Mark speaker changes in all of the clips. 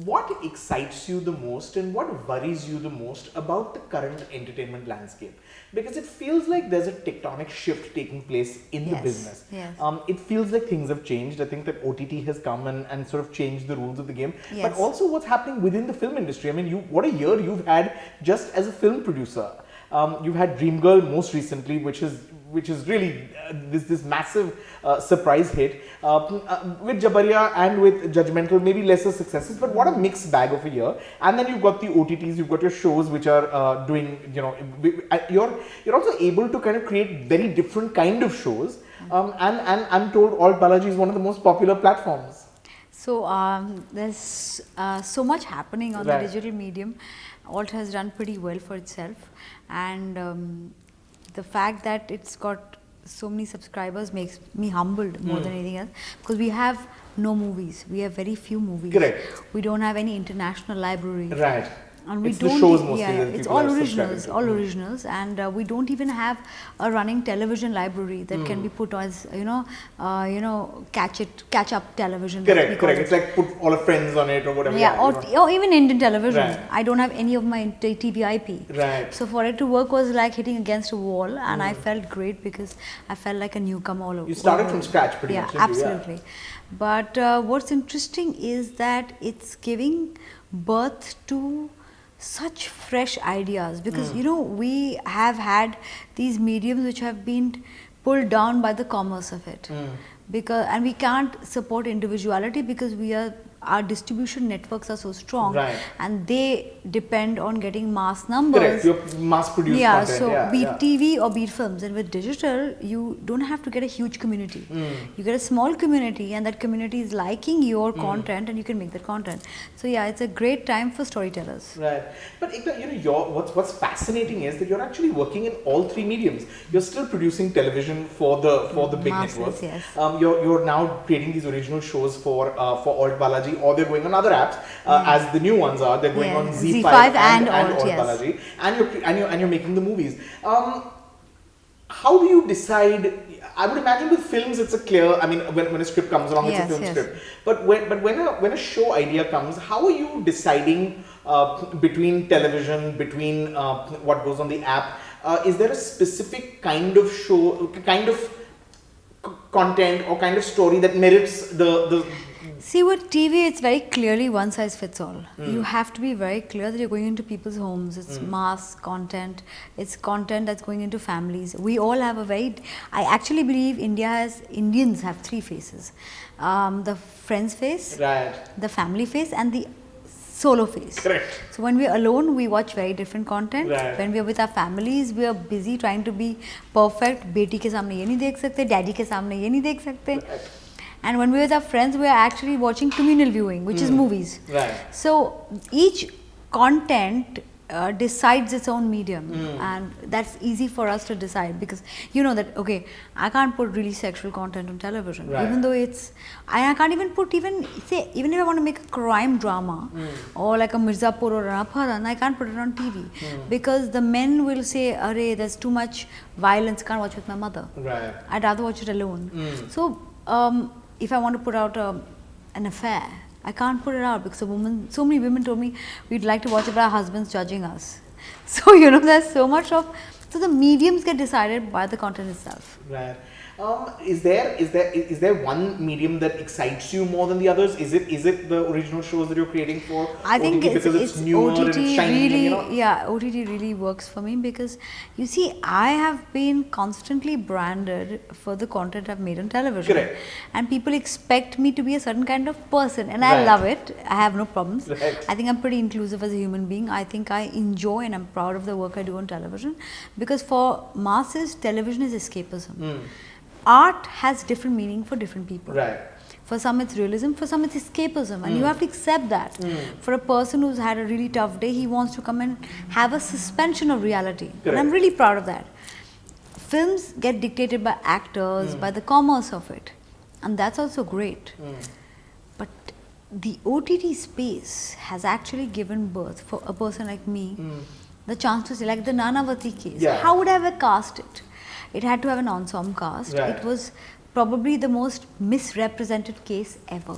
Speaker 1: what excites you the most and what worries you the most about the current entertainment landscape? Because it feels like there's a tectonic shift taking place in the business.
Speaker 2: Yes.
Speaker 1: It feels like things have changed. I think that OTT has come and sort of changed the rules of the game.
Speaker 2: Yes.
Speaker 1: But also what's happening within the film industry. I mean, what a year you've had just as a film producer. You've had Dreamgirl most recently, which is really this massive surprise hit. With Jabariya and with Judgmental, maybe lesser successes, but what a mixed bag of a year. And then you've got the OTTs, you've got your shows which are doing, you're also able to kind of create very different kind of shows. And I'm told Alt Balaji is one of the most popular platforms.
Speaker 2: So there's so much happening on the digital medium. Alt has done pretty well for itself, and the fact that it's got so many subscribers makes me humbled more than anything else, because we have no movies. We have very few movies.
Speaker 1: Correct.
Speaker 2: We don't have any international library.
Speaker 1: Right.
Speaker 2: And we
Speaker 1: it's the shows mostly.
Speaker 2: It's all originals, and we don't even have a running television library that can be put as catch up television.
Speaker 1: Correct. It's like put all of Friends on it or whatever.
Speaker 2: Yeah, or even Indian television.
Speaker 1: Right.
Speaker 2: I don't have any of my TV IP.
Speaker 1: Right.
Speaker 2: So for it to work was like hitting against a wall, and I felt great because I felt like a newcomer all over.
Speaker 1: You started from scratch, pretty much.
Speaker 2: Yeah, absolutely. But what's interesting is that it's giving birth to such fresh ideas, because we have had these mediums which have been pulled down by the commerce of it, and we can't support individuality because our distribution networks are so strong, and they depend on getting mass numbers.
Speaker 1: Correct, your mass produced content.
Speaker 2: So be it TV or be it films, and with digital you don't have to get a huge community. You get a small community, and that community is liking your content, and you can make that content. So yeah, it's a great time for storytellers.
Speaker 1: Right. But Ekta, what's fascinating is that you're actually working in all three mediums. You're still producing television for the big networks.
Speaker 2: Yes.
Speaker 1: You're now creating these original shows for Alt Balaji, or they're going on other apps, as the new ones are. They're going on Z5 and Alt Balaji, and you're making the movies. How do you decide? I would imagine with films it's a clear. I mean, when a script comes along, it's a film script. But when a show idea comes, how are you deciding between television, between what goes on the app? Is there a specific kind of show, kind of content or kind of story that merits the
Speaker 2: See, with TV, it's very clearly one size fits all. You have to be very clear that you're going into people's homes. It's mass content. It's content that's going into families. We all have I actually believe Indians have three faces. The friends face, the family face, and the solo face.
Speaker 1: Correct.
Speaker 2: So when we're alone, we watch very different content. When we're with our families, we are busy trying to be perfect. Beti ke samne ye nahi dekh sakte, daddy ke samne ye nahi dekh sakte. And when we're with our friends, we are actually watching communal viewing, which is movies. So each content decides its own medium, and that's easy for us to decide, because you know that I can't put really sexual content on television, even though I can't even put even if I want to make a crime drama or like a Mirzapur or Ranaparan, I can't put it on TV because the men will say, "Arey, there's too much violence. Can't watch with my mother. I'd rather watch it alone." So if I want to put out an affair, I can't put it out because so many women told me we'd like to watch it, but our husband's judging us. So there's so much so the mediums get decided by the content itself.
Speaker 1: Right. Is there one medium that excites you more than the others? Is it the original shows that you're creating for
Speaker 2: I think
Speaker 1: OTT because it's newer
Speaker 2: OTT
Speaker 1: and it's shiny?
Speaker 2: really, OTT really works for me because you see, I have been constantly branded for the content I've made on television.
Speaker 1: Correct.
Speaker 2: And people expect me to be a certain kind of person, and I love it. I have no problems. I think I'm pretty inclusive as a human being. I think I enjoy and I'm proud of the work I do on television, because for masses, television is escapism. Art has different meaning for different people. For some it's realism, for some it's escapism, and you have to accept that. For a person who's had a really tough day, he wants to come and have a suspension of reality. And I'm really proud of that. Films get dictated by actors, by the commerce of it, and that's also great. But the OTT space has actually given birth for a person like me the chance to say, like the Nanavati case. How would I ever cast it? It had to have an ensemble cast. It was probably the most misrepresented case ever.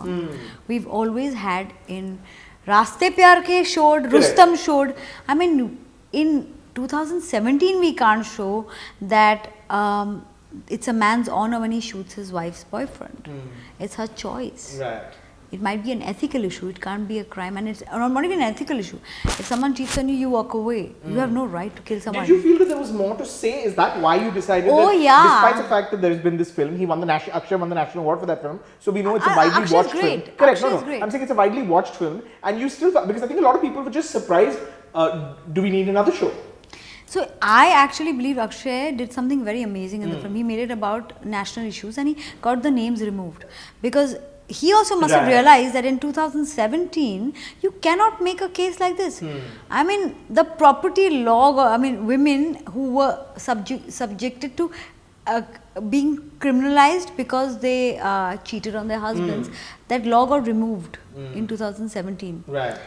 Speaker 2: We've always had in Raste Pyar Ke showed, Rustom showed. I mean, in 2017 we can't show that it's a man's honor when he shoots his wife's boyfriend. It's her choice.
Speaker 1: Right.
Speaker 2: It might be an ethical issue. It can't be a crime, and it's not even an ethical issue. If someone cheats on you, you walk away. You have no right to kill someone.
Speaker 1: Did you feel that there was more to say? Is that why you decided?
Speaker 2: Oh,
Speaker 1: that
Speaker 2: yeah.
Speaker 1: Despite the fact that there has been this film, he won the Akshay won the national award for that film. So we know it's a widely
Speaker 2: Akshay's
Speaker 1: watched
Speaker 2: great.
Speaker 1: film. Correct.
Speaker 2: Akshay's
Speaker 1: No.
Speaker 2: great.
Speaker 1: I'm saying it's a widely watched film, and you still, because I think a lot of people were just surprised. Do we need another show?
Speaker 2: So I actually believe Akshay did something very amazing in the film. He made it about national issues, and he got the names removed, because he also must have realized that in 2017 you cannot make a case like this. I mean, the property law, I mean, women who were subjected to being criminalized because they cheated on their husbands, that law got removed in 2017.
Speaker 1: Right.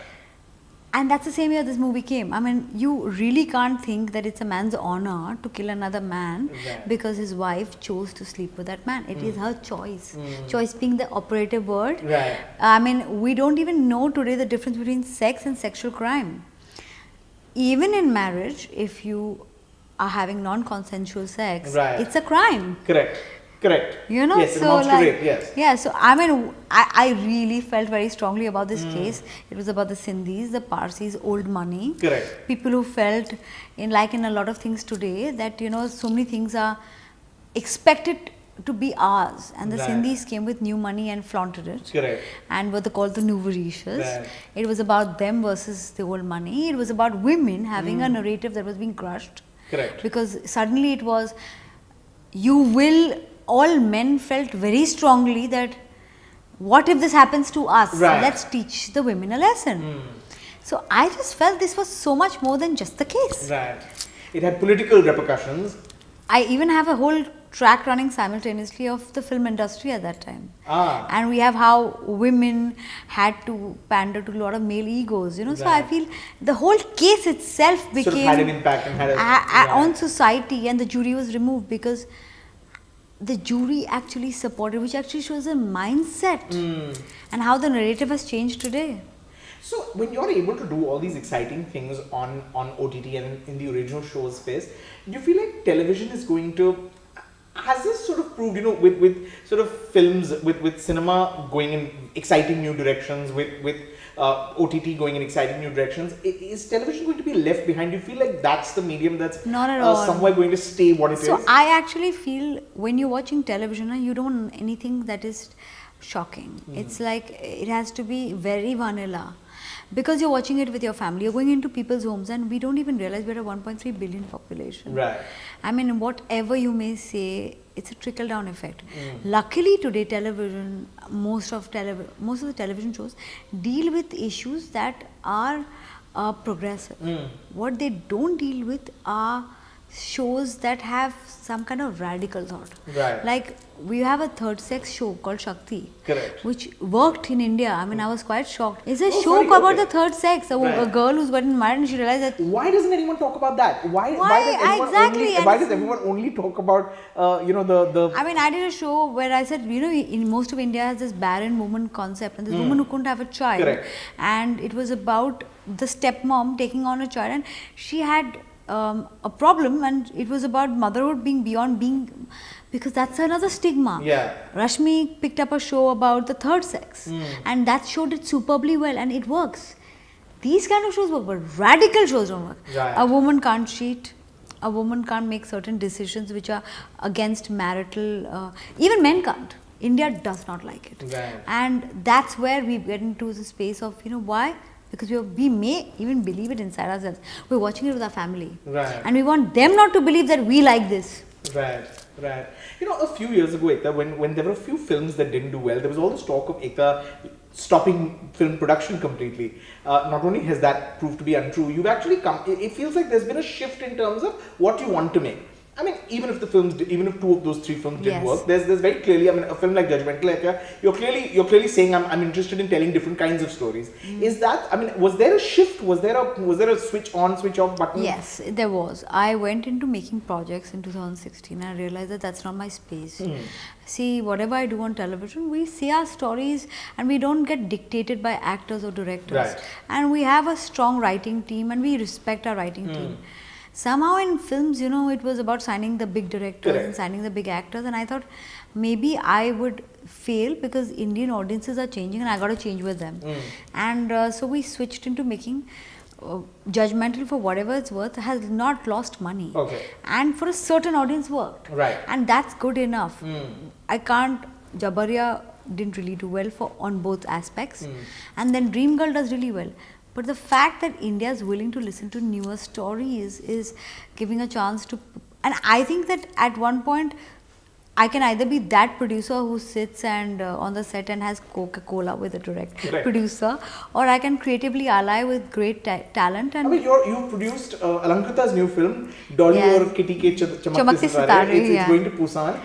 Speaker 2: And that's the same year this movie came. I mean, you really can't think that it's a man's honor to kill another man because his wife chose to sleep with that man. It is her choice. Choice being the operative word.
Speaker 1: Right.
Speaker 2: I mean, we don't even know today the difference between sex and sexual crime. Even in marriage, if you are having non-consensual sex, it's a crime.
Speaker 1: Correct.
Speaker 2: You know,
Speaker 1: yes,
Speaker 2: so like,
Speaker 1: yes.
Speaker 2: Yeah, so I mean, I really felt very strongly about this case. It was about the Sindhis, the Parsis, old money.
Speaker 1: Correct.
Speaker 2: People who felt in a lot of things today that, you know, so many things are expected to be ours, and the Sindhis came with new money and flaunted it.
Speaker 1: Correct.
Speaker 2: And what they called the new Varishas. It was about them versus the old money. It was about women having a narrative that was being crushed.
Speaker 1: Correct.
Speaker 2: Because suddenly it was, all men felt very strongly that what if this happens to us? Let's teach the women a lesson. So I just felt this was so much more than just the case.
Speaker 1: Right. It had political repercussions.
Speaker 2: I even have a whole track running simultaneously of the film industry at that time. And we have how women had to pander to a lot of male egos, you know. So I feel the whole case itself became
Speaker 1: sort of had an impact and had
Speaker 2: on society, and the jury was removed because the jury actually supported, which actually shows a mindset and how the narrative has changed today.
Speaker 1: So when you're able to do all these exciting things on OTT and in the original show space, do you feel like television is going to, has this sort of proved, you know, with sort of films, with cinema going in exciting new directions, with OTT going in exciting new directions, is television going to be left behind? Do you feel like that's the medium that's
Speaker 2: not at all
Speaker 1: somewhere going to stay what it is?
Speaker 2: So I actually feel when you're watching television, you don't want anything that is shocking. It's like it has to be very vanilla. Because you're watching it with your family, you're going into people's homes, and we don't even realize we're a 1.3 billion population.
Speaker 1: Right.
Speaker 2: I mean, whatever you may say, it's a trickle-down effect. Luckily today, television, most of the television shows deal with issues that are progressive. What they don't deal with are shows that have some kind of radical thought.
Speaker 1: Right.
Speaker 2: Like we have a third sex show called Shakti,
Speaker 1: which
Speaker 2: worked in India. I mean, I was quite shocked. It's a show about the third sex. A girl who's gotten married and she realized that.
Speaker 1: Why doesn't anyone talk about that? Why does everyone only talk about the?
Speaker 2: I mean, I did a show where I said, you know, in most of India has this barren woman concept, and this woman who couldn't have a child, and it was about the stepmom taking on a child, and she had a problem, and it was about motherhood being beyond being, because that's another stigma. Rashmi picked up a show about the third sex, and that show did superbly well, and it works. These kind of shows work, but radical shows don't work. A woman can't cheat. A woman can't make certain decisions which are against marital. Even men can't. India does not like it, and that's where we get into the space of, you know, why? Because we may even believe it inside ourselves. We're watching it with our family. And we want them not to believe that we like this.
Speaker 1: Right. You know, a few years ago, Ekta, when there were a few films that didn't do well, there was all this talk of Ekta stopping film production completely. Not only has that proved to be untrue, you've actually it feels like there's been a shift in terms of what you want to make. I mean, even if two of those three films didn't work, there's very clearly, I mean, a film like Judgmental, like, you're clearly saying I'm interested in telling different kinds of stories. Is that, I mean, was there a shift? Was there a switch on, switch off button?
Speaker 2: Yes, there was. I went into making projects in 2016 and I realized that that's not my space. See, whatever I do on television, we see our stories and we don't get dictated by actors or directors.
Speaker 1: Right.
Speaker 2: And we have a strong writing team and we respect our writing team. Somehow in films, it was about signing the big directors and signing the big actors, and I thought maybe I would fail because Indian audiences are changing and I got to change with them. And so we switched into making Judgmental, for whatever it's worth, has not lost money. And for a certain audience worked. And that's good enough. I can't, Jabariya didn't really do well on both aspects. And then Dream Girl does really well. But the fact that India is willing to listen to newer stories is giving a chance to, and I think that at one point I can either be that producer who sits and on the set and has Coca-Cola with a producer, or I can creatively ally with great talent. And
Speaker 1: I mean, you produced Alankrita's new film, Dolly or Kitty Ke Chamak Se Sitare. It's going to Busan.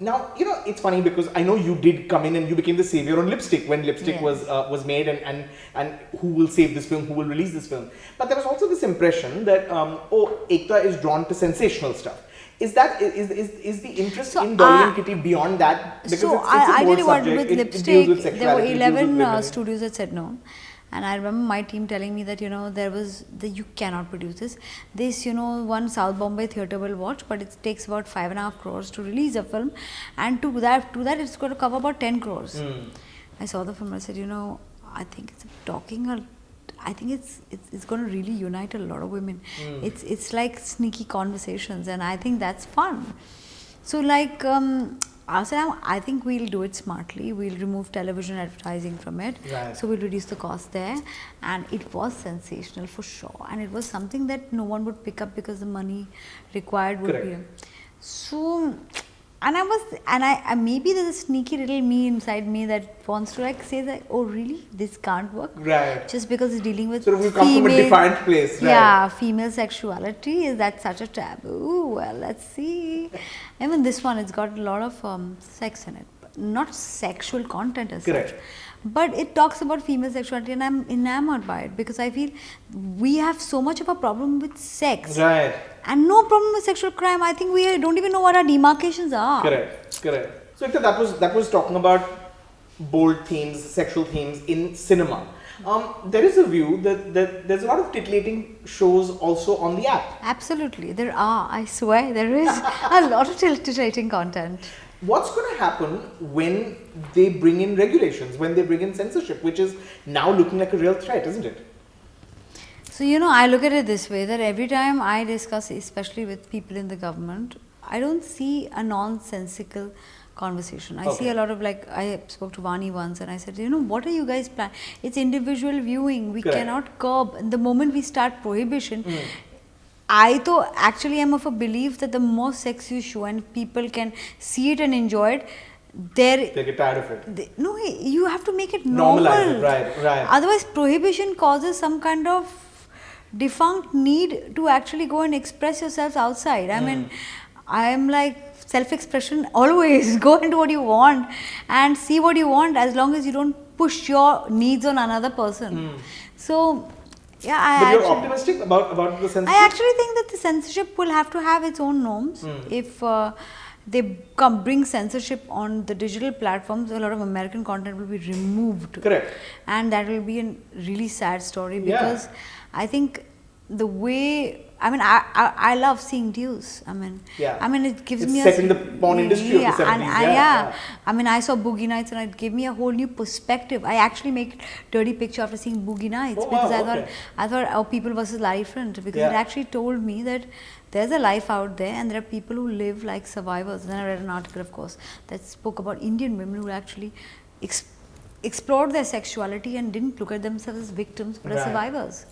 Speaker 1: Now, it's funny because I know you did come in and you became the savior on Lipstick when Lipstick was made, and who will save this film, who will release this film. But there was also this impression that, Ekta is drawn to sensational stuff. Is the interest in Dolly and Kitty beyond that? Because
Speaker 2: I tell you what, with Lipstick, there were 11 studios that said no. And I remember my team telling me that, you cannot produce this. This, one South Bombay theatre will watch, but it takes about 5.5 crores to release a film. And to that it's going to cover about 10 crores. I saw the film, I said, I think I think it's going to really unite a lot of women. It's like sneaky conversations, and I think that's fun. So like, I think we'll do it smartly. We'll remove television advertising from it. So we'll reduce the cost there. And it was sensational for sure. And it was something that no one would pick up because the money required would be. So, and maybe there's a sneaky little me inside me that wants to like say that, oh really, this can't work. Just because it's dealing with
Speaker 1: we come from a defined place.
Speaker 2: Yeah, female sexuality, is that such a taboo? Well, let's see. Even this one, it's got a lot of sex in it. Not sexual content as such. But it talks about female sexuality, and I'm enamored by it because I feel we have so much of a problem with sex. And no problem with sexual crime. I think we don't even know what our demarcations are.
Speaker 1: Correct. So Ekta, that was talking about bold themes, sexual themes in cinema. There is a view that there's a lot of titillating shows also on the app.
Speaker 2: Absolutely, there are. I swear, there is a lot of titillating content.
Speaker 1: What's going to happen when they bring in regulations, when they bring in censorship, which is now looking like a real threat, isn't it?
Speaker 2: So, I look at it this way, that every time I discuss, especially with people in the government, I don't see a nonsensical conversation. I see a lot of, like, I spoke to Vani once and I said, what are you guys planning? It's individual viewing. We cannot curb. The moment we start prohibition, I though actually am of a belief that the more sex you show and people can see it and enjoy it, they
Speaker 1: get tired of it.
Speaker 2: You have to make it normal.
Speaker 1: Normalize it, right.
Speaker 2: Otherwise, prohibition causes some kind of defunct need to actually go and express yourselves outside. I mean, I am like self-expression always. Go and do what you want and see what you want, as long as you don't push your needs on another person. So, yeah,
Speaker 1: but you're optimistic about the censorship?
Speaker 2: I actually think that the censorship will have to have its own norms. If they bring censorship on the digital platforms, a lot of American content will be removed. And that will be a really sad story because I think the way, I love seeing Deuce. It gives me
Speaker 1: set in the porn industry of the 70s.
Speaker 2: I saw Boogie Nights and it gave me a whole new perspective. I actually make Dirty Picture after seeing Boogie Nights because I thought People versus Life Front, because it actually told me that there's a life out there and there are people who live like survivors. Then I read an article, of course, that spoke about Indian women who actually explored their sexuality and didn't look at themselves as victims but as survivors.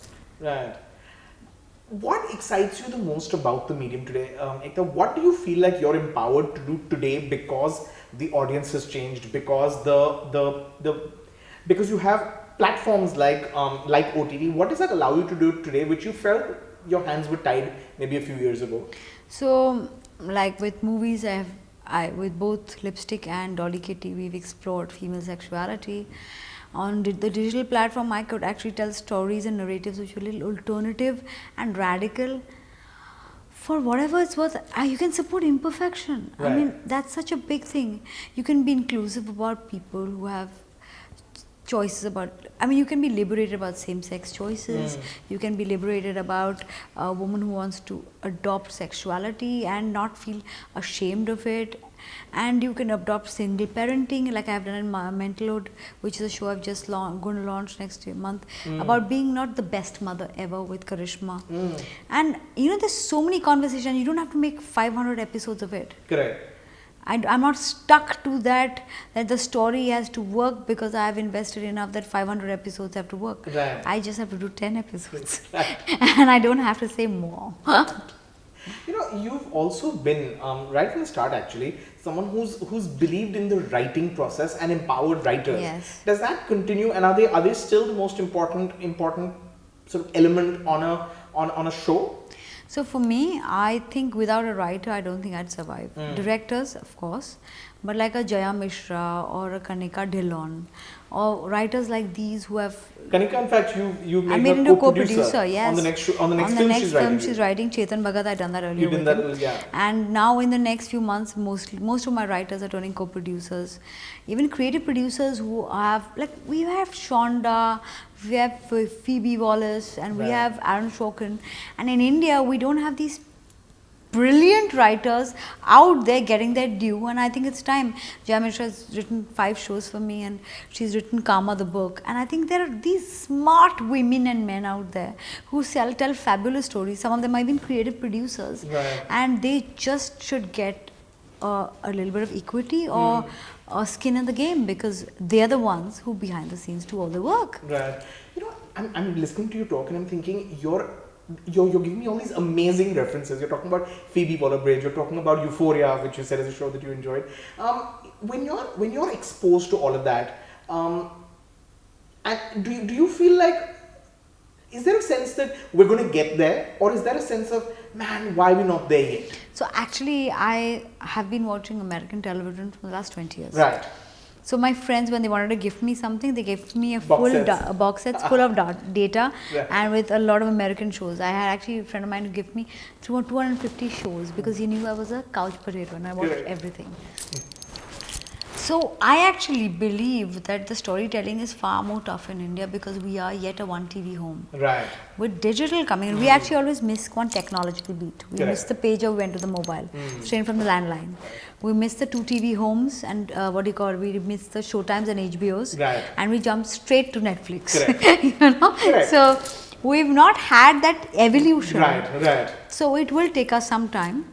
Speaker 1: What excites you the most about the medium today? Ekta, what do you feel like you're empowered to do today because the audience has changed, because because you have platforms like OTT? What does that allow you to do today, which you felt your hands were tied maybe a few years ago?
Speaker 2: So, like with movies, with both Lipstick and Dolly Kitty, we've explored female sexuality. On the digital platform, I could actually tell stories and narratives which were a little alternative and radical. For whatever it's worth, you can support imperfection.
Speaker 1: Right.
Speaker 2: I mean, that's such a big thing. You can be inclusive about people who have choices about, I mean, you can be liberated about same-sex choices. You can be liberated about a woman who wants to adopt sexuality and not feel ashamed of it. And you can adopt single parenting, like I've done in Mental Load, which is a show I've just going to launch next month, about being not the best mother ever with Karishma. And you know, there's so many conversations. You don't have to make 500 episodes of it.
Speaker 1: Correct.
Speaker 2: I'm not stuck to that the story has to work because I have invested enough that 500 episodes have to work.
Speaker 1: Right.
Speaker 2: I just have to do 10 episodes. And I don't have to say more.
Speaker 1: You know, you've also been, right from the start actually, someone who's believed in the writing process and empowered writers.
Speaker 2: Yes.
Speaker 1: Does that continue, and are they still the most important sort of element on a show?
Speaker 2: So for me, I think without a writer, I don't think I'd survive. Directors, of course, but like a Jaya Mishra or a Kanika Dhillon, or writers like these who have.
Speaker 1: Kanika, in fact, you
Speaker 2: I
Speaker 1: made
Speaker 2: made
Speaker 1: her
Speaker 2: into co-producer. Yes.
Speaker 1: on the next film
Speaker 2: she's writing. Chetan Bhagat, I'd done that earlier.
Speaker 1: You did that, yeah.
Speaker 2: And now in the next few months, most of my writers are turning co-producers, even creative producers who have, like, we have Shonda, we have Phoebe Wallace, and we have Aaron Sorkin. And in India, we don't have these brilliant writers out there getting their due, and I think it's time. Jaya Mishra has written 5 shows for me, and she's written Kama the book, and I think there are these smart women and men out there who tell fabulous stories. Some of them are even creative producers, and they just should get a little bit of equity or skin in the game, because they're the ones who behind the scenes do all the work.
Speaker 1: Right. You know, I'm listening to you talk and I'm thinking you're giving me all these amazing references. You're talking about Phoebe Waller-Bridge. You're talking about Euphoria, which you said is a show that you enjoyed. When you're exposed to all of that, and do you feel like, is there a sense that we're going to get there, or is there a sense of, man, why are we not there yet?
Speaker 2: So actually, I have been watching American television for the last 20 years.
Speaker 1: Right.
Speaker 2: So my friends, when they wanted to gift me something, they gave me a full box sets full of data and with a lot of American shows. I had actually a friend of mine who gave me 250 shows because he knew I was a couch potato and I watched everything. So I actually believe that the storytelling is far more tough in India because we are yet a one TV home.
Speaker 1: Right.
Speaker 2: With digital coming in, we actually always miss one technological beat. We missed the pager, we went to the mobile, straight from the landline. We missed the 2 TV homes and we missed the Showtimes and HBOs, and we jumped straight to Netflix. You know, so we've not had that evolution.
Speaker 1: Right.
Speaker 2: So it will take us some time,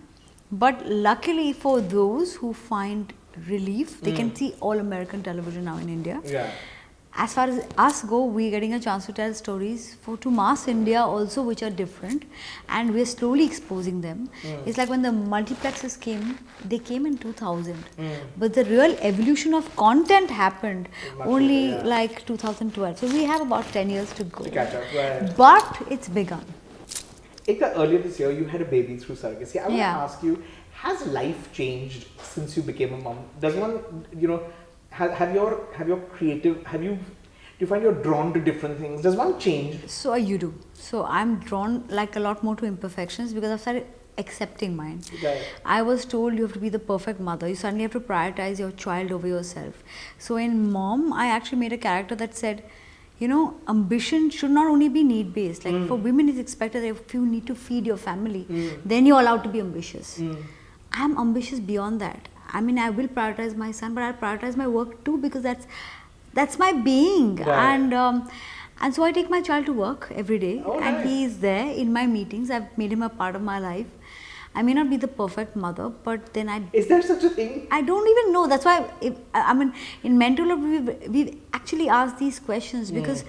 Speaker 2: but luckily for those who find relief, they can see all American television now in India. As far as us go, we're getting a chance to tell stories to mass India also, which are different, and we're slowly exposing them. It's like when the multiplexes came, they came in 2000, but the real evolution of content happened only like 2012. So we have about 10 years to go.
Speaker 1: To catch up,
Speaker 2: but it's begun.
Speaker 1: Ekta, earlier this year, you had a baby through surrogacy. I want to ask you, has life changed since you became a mom? Does one, you know, do you find you're drawn to different things? Does one change?
Speaker 2: So you do. So I'm drawn like a lot more to imperfections because I've started accepting mine. I was told you have to be the perfect mother. You suddenly have to prioritize your child over yourself. So in Mom, I actually made a character that said, you know, ambition should not only be need-based. Like for women, it's expected that if you need to feed your family, then you're allowed to be ambitious. I'm ambitious beyond that. I mean, I will prioritize my son, but I'll prioritize my work too because that's my being. And so I take my child to work every day, and he is there in my meetings. I've made him a part of my life. I may not be the perfect mother, but then
Speaker 1: Is there such a thing?
Speaker 2: I don't even know. That's why, I mean, in Mental Load, we've actually asked these questions because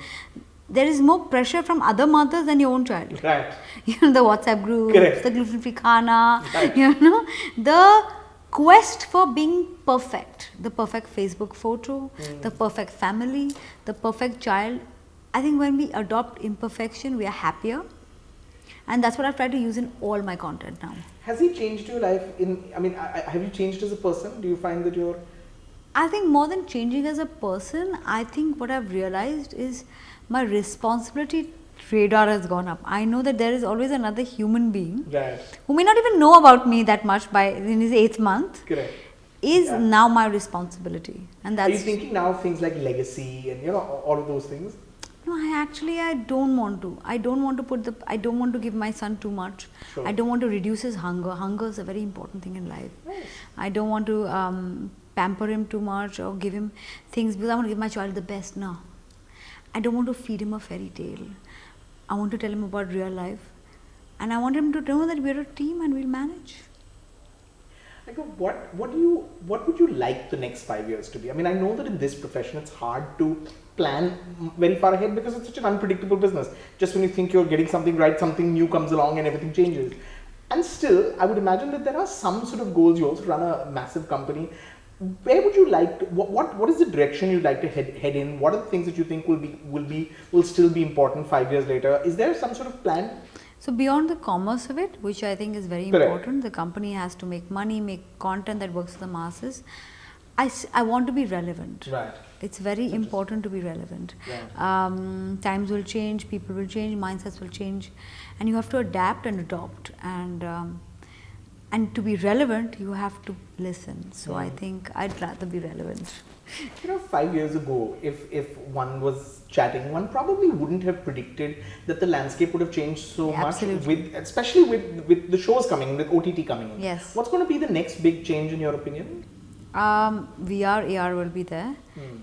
Speaker 2: there is more pressure from other mothers than your own child.
Speaker 1: Right.
Speaker 2: You know, the WhatsApp groups, the gluten-free khana, you know, the quest for being perfect, the perfect Facebook photo, the perfect family, the perfect child. I think when we adopt imperfection, we are happier. And that's what I've tried to use in all my content now.
Speaker 1: Has he changed your life have you changed as a person? Do you find that you're...
Speaker 2: I think more than changing as a person, I think what I've realized is my responsibility radar has gone up. I know that there is always another human being who may not even know about me that much in his 8th month.
Speaker 1: Correct.
Speaker 2: Is now my responsibility. And that's...
Speaker 1: Are you thinking now of things like legacy and all of those things?
Speaker 2: No, I don't want to. I don't want to give my son too much.
Speaker 1: Sure.
Speaker 2: I don't want to reduce his hunger. Hunger is a very important thing in life.
Speaker 1: Nice.
Speaker 2: I don't want to pamper him too much or give him things because I want to give my child the best. No. I don't want to feed him a fairy tale. I want to tell him about real life. And I want him to know that we're a team and we'll manage.
Speaker 1: Like, what would you like the next 5 years to be? I mean, I know that in this profession it's hard to plan very far ahead because it's such an unpredictable business. Just when you think you're getting something right, something new comes along and everything changes. And still, I would imagine that there are some sort of goals. You also run a massive company. Where would you like to, what is the direction you'd like to head in? What are the things that you think will still be important 5 years later? Is there some sort of plan?
Speaker 2: So beyond the commerce of it, which I think is very important, the company has to make money, make content that works for the masses. I want to be relevant.
Speaker 1: Right.
Speaker 2: It's very important to be relevant.
Speaker 1: Right.
Speaker 2: Times will change, people will change, mindsets will change, and you have to adapt and adopt. And to be relevant, you have to listen. So I think I'd rather be relevant.
Speaker 1: 5 years ago, if one was chatting, one probably wouldn't have predicted that the landscape would have changed so much, especially with the shows coming in, with OTT coming in.
Speaker 2: Yes.
Speaker 1: What's going to be the next big change in your opinion?
Speaker 2: VR, AR will be there,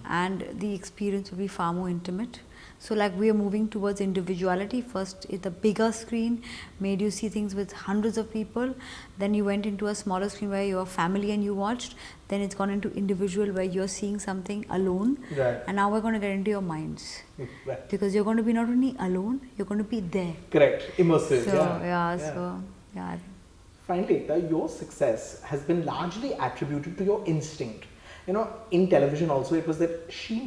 Speaker 2: and the experience will be far more intimate. So like we are moving towards individuality. First, the bigger screen made you see things with hundreds of people. Then you went into a smaller screen where your family and you watched. Then it's gone into individual where you're seeing something alone.
Speaker 1: Right.
Speaker 2: And now we're going to get into your minds.
Speaker 1: Right.
Speaker 2: Because you're going to be not only alone, you're going to be there.
Speaker 1: Correct. Immersive.
Speaker 2: So,
Speaker 1: Finally, Ekta, your success has been largely attributed to your instinct. In television also, it was that she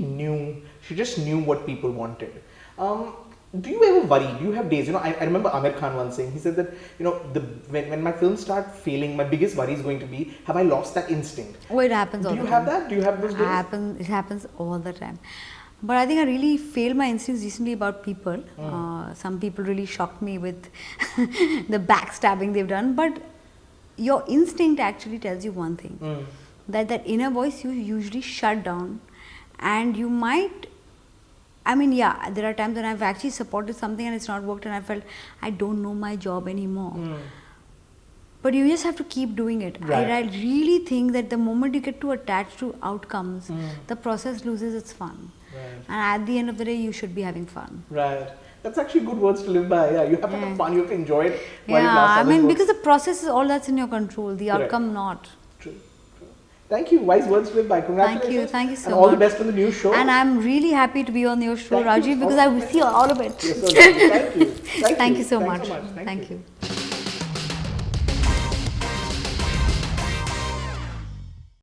Speaker 1: just knew what people wanted. Do you ever worry? Do you have days? I remember Amir Khan once saying, he said that, when my films start failing, my biggest worry is going to be, have I lost that instinct?
Speaker 2: Oh, it happens all the time.
Speaker 1: Do you have that? Do you have those days?
Speaker 2: It happens all the time. But I think I really failed my instincts recently about people. Some people really shocked me with the backstabbing they've done. But your instinct actually tells you one thing. That inner voice you usually shut down, and you might, there are times when I've actually supported something and it's not worked and I felt I don't know my job anymore. But you just have to keep doing it.
Speaker 1: Right.
Speaker 2: I really think that the moment you get too attached to outcomes, the process loses its fun.
Speaker 1: Right.
Speaker 2: And at the end of the day, you should be having fun.
Speaker 1: Right. That's actually good words to live by. Yeah, you have to have fun, you have to enjoy it while it lasts.
Speaker 2: Because the process is all that's in your control, the outcome not.
Speaker 1: True. Thank you. Wise words to live by. Congratulations.
Speaker 2: Thank you so
Speaker 1: and
Speaker 2: much.
Speaker 1: all the best on the new show.
Speaker 2: And I'm really happy to be on your show, Rajeev, because I will see all of it.
Speaker 1: Yes, thank you.
Speaker 2: Thank you so much.
Speaker 1: Thank you.